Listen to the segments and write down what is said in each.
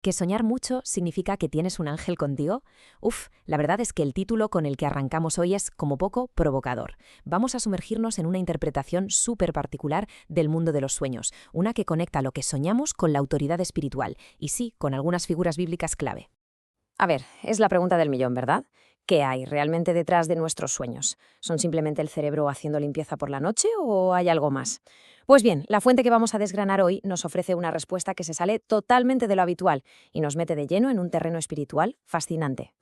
¿Que soñar mucho significa que tienes un ángel contigo? La verdad es que el título con el que arrancamos hoy es, como poco, provocador. Vamos a sumergirnos en una interpretación súper particular del mundo de los sueños, una que conecta lo que soñamos con la autoridad espiritual, y sí, con algunas figuras bíblicas clave. A ver, es la pregunta del millón, ¿verdad? ¿Qué hay realmente detrás de nuestros sueños? ¿Son simplemente el cerebro haciendo limpieza por la noche o hay algo más? Pues bien, la fuente que vamos a desgranar hoy nos ofrece una respuesta que se sale totalmente de lo habitual y nos mete de lleno en un terreno espiritual fascinante.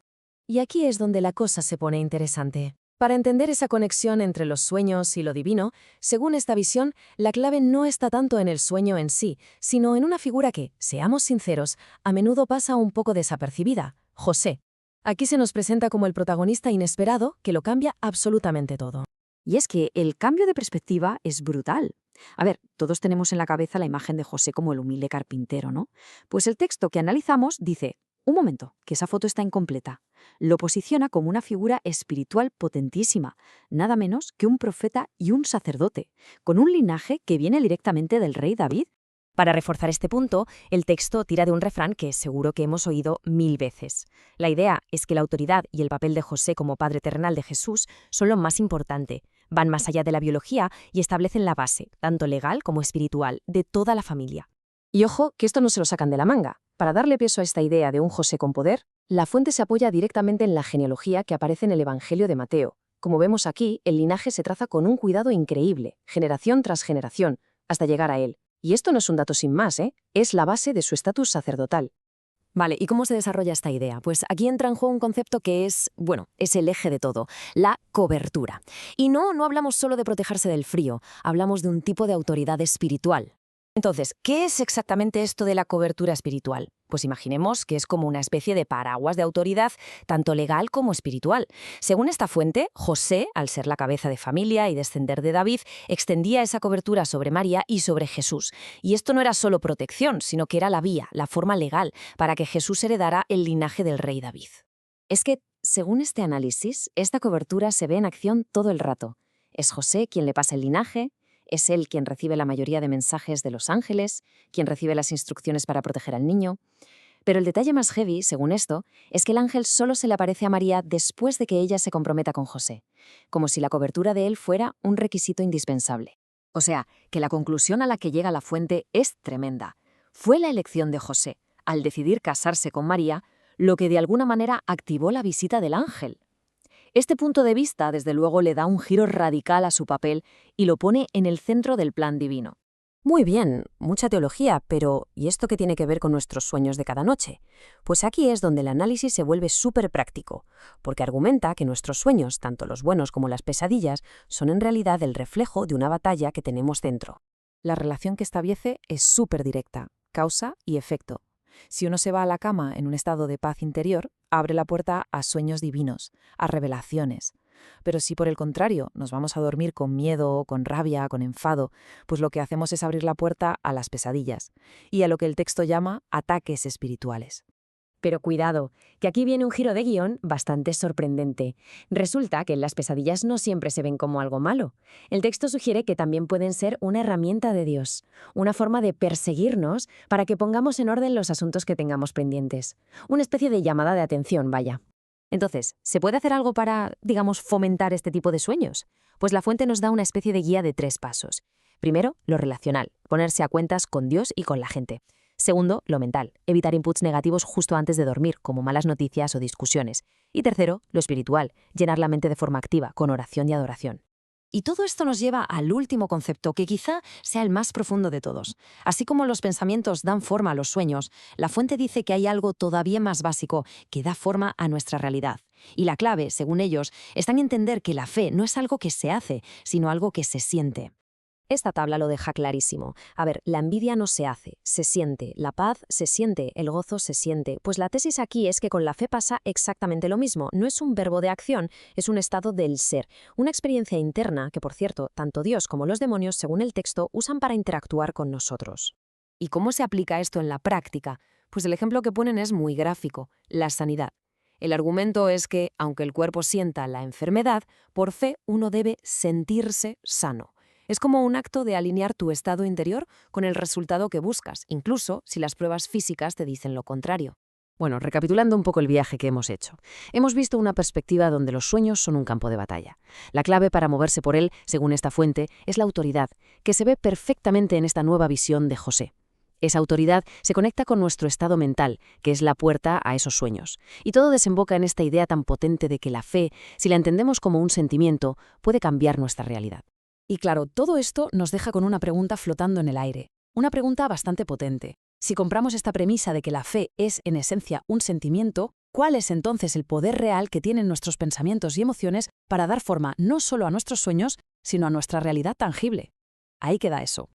Y aquí es donde la cosa se pone interesante. Para entender esa conexión entre los sueños y lo divino, según esta visión, la clave no está tanto en el sueño en sí, sino en una figura que, seamos sinceros, a menudo pasa un poco desapercibida: José. Aquí se nos presenta como el protagonista inesperado que lo cambia absolutamente todo. Y es que el cambio de perspectiva es brutal. A ver, todos tenemos en la cabeza la imagen de José como el humilde carpintero, ¿no? Pues el texto que analizamos dice: un momento, que esa foto está incompleta. Lo posiciona como una figura espiritual potentísima, nada menos que un profeta y un sacerdote, con un linaje que viene directamente del rey David. Para reforzar este punto, el texto tira de un refrán que seguro que hemos oído 1000 veces. La idea es que la autoridad y el papel de José como padre terrenal de Jesús son lo más importante. Van más allá de la biología y establecen la base, tanto legal como espiritual, de toda la familia. Y ojo, que esto no se lo sacan de la manga. Para darle peso a esta idea de un José con poder, la fuente se apoya directamente en la genealogía que aparece en el Evangelio de Mateo. Como vemos aquí, el linaje se traza con un cuidado increíble, generación tras generación, hasta llegar a él. Y esto no es un dato sin más, ¿eh? Es la base de su estatus sacerdotal. Vale, ¿y cómo se desarrolla esta idea? Pues aquí entra en juego un concepto que es, es el eje de todo: la cobertura. Y no hablamos solo de protegerse del frío, hablamos de un tipo de autoridad espiritual. Entonces, ¿qué es exactamente esto de la cobertura espiritual? Pues imaginemos que es como una especie de paraguas de autoridad, tanto legal como espiritual. Según esta fuente, José, al ser la cabeza de familia y descender de David, extendía esa cobertura sobre María y sobre Jesús. Y esto no era solo protección, sino que era la vía, la forma legal, para que Jesús heredara el linaje del rey David. Es que, según este análisis, esta cobertura se ve en acción todo el rato. Es José quien le pasa el linaje, es él quien recibe la mayoría de mensajes de los ángeles, quien recibe las instrucciones para proteger al niño. Pero el detalle más heavy, según esto, es que el ángel solo se le aparece a María después de que ella se comprometa con José, como si la cobertura de él fuera un requisito indispensable. O sea, que la conclusión a la que llega la fuente es tremenda. Fue la elección de José, al decidir casarse con María, lo que de alguna manera activó la visita del ángel. Este punto de vista, desde luego, le da un giro radical a su papel y lo pone en el centro del plan divino. Muy bien, mucha teología, pero ¿y esto qué tiene que ver con nuestros sueños de cada noche? Pues aquí es donde el análisis se vuelve súper práctico, porque argumenta que nuestros sueños, tanto los buenos como las pesadillas, son en realidad el reflejo de una batalla que tenemos dentro. La relación que establece es súper directa, causa y efecto. Si uno se va a la cama en un estado de paz interior, abre la puerta a sueños divinos, a revelaciones. Pero si por el contrario nos vamos a dormir con miedo, con rabia, con enfado, pues lo que hacemos es abrir la puerta a las pesadillas y a lo que el texto llama ataques espirituales. Pero cuidado, que aquí viene un giro de guión bastante sorprendente. Resulta que las pesadillas no siempre se ven como algo malo. El texto sugiere que también pueden ser una herramienta de Dios, una forma de perseguirnos para que pongamos en orden los asuntos que tengamos pendientes. Una especie de llamada de atención, vaya. Entonces, ¿se puede hacer algo para, fomentar este tipo de sueños? Pues la fuente nos da una especie de guía de 3 pasos. Primero, lo relacional, ponerse a cuentas con Dios y con la gente. Segundo, lo mental, evitar inputs negativos justo antes de dormir, como malas noticias o discusiones. Y tercero, lo espiritual, llenar la mente de forma activa, con oración y adoración. Y todo esto nos lleva al último concepto, que quizá sea el más profundo de todos. Así como los pensamientos dan forma a los sueños, la fuente dice que hay algo todavía más básico que da forma a nuestra realidad. Y la clave, según ellos, está en entender que la fe no es algo que se hace, sino algo que se siente. Esta tabla lo deja clarísimo. A ver, la envidia no se hace, se siente, la paz se siente, el gozo se siente. Pues la tesis aquí es que con la fe pasa exactamente lo mismo. No es un verbo de acción, es un estado del ser, una experiencia interna que, por cierto, tanto Dios como los demonios, según el texto, usan para interactuar con nosotros. ¿Y cómo se aplica esto en la práctica? Pues el ejemplo que ponen es muy gráfico: la sanidad. El argumento es que, aunque el cuerpo sienta la enfermedad, por fe uno debe sentirse sano. Es como un acto de alinear tu estado interior con el resultado que buscas, incluso si las pruebas físicas te dicen lo contrario. Bueno, recapitulando un poco el viaje que hemos hecho, hemos visto una perspectiva donde los sueños son un campo de batalla. La clave para moverse por él, según esta fuente, es la autoridad, que se ve perfectamente en esta nueva visión de José. Esa autoridad se conecta con nuestro estado mental, que es la puerta a esos sueños. Y todo desemboca en esta idea tan potente de que la fe, si la entendemos como un sentimiento, puede cambiar nuestra realidad. Y claro, todo esto nos deja con una pregunta flotando en el aire. Una pregunta bastante potente. Si compramos esta premisa de que la fe es, en esencia, un sentimiento, ¿cuál es entonces el poder real que tienen nuestros pensamientos y emociones para dar forma no solo a nuestros sueños, sino a nuestra realidad tangible? Ahí queda eso.